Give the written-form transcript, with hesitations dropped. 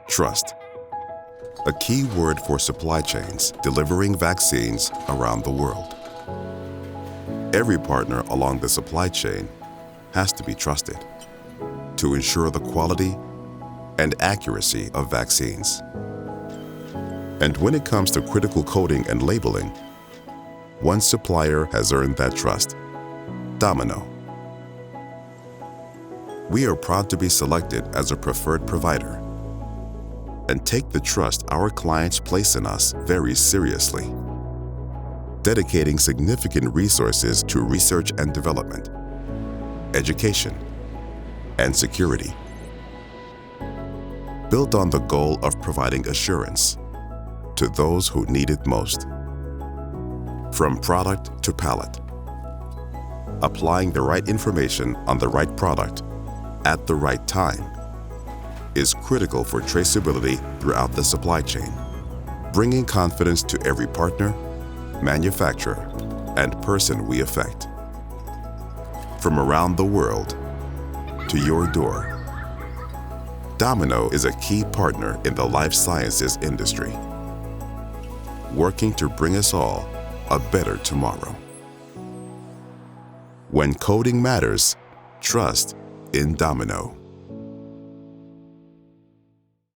Trust. A key word for supply chains delivering vaccines around the world. Every partner along the supply chain has to be trusted to ensure the quality and accuracy of vaccines. And when it comes to critical coding and labeling, one supplier has earned that trust: Domino. We are proud to be selected as a preferred provider and take the trust our clients place in us very seriously, dedicating significant resources to research and development, education, and security, built on the goal of providing assurance to those who need it most. From product to pallet, applying the right information on the right product at the right time is critical for traceability throughout the supply chain, bringing confidence to every partner, manufacturer, and person we affect. From around the world to your door, Domino is a key partner in the life sciences industry, working to bring us all a better tomorrow. When coding matters, trust in Domino.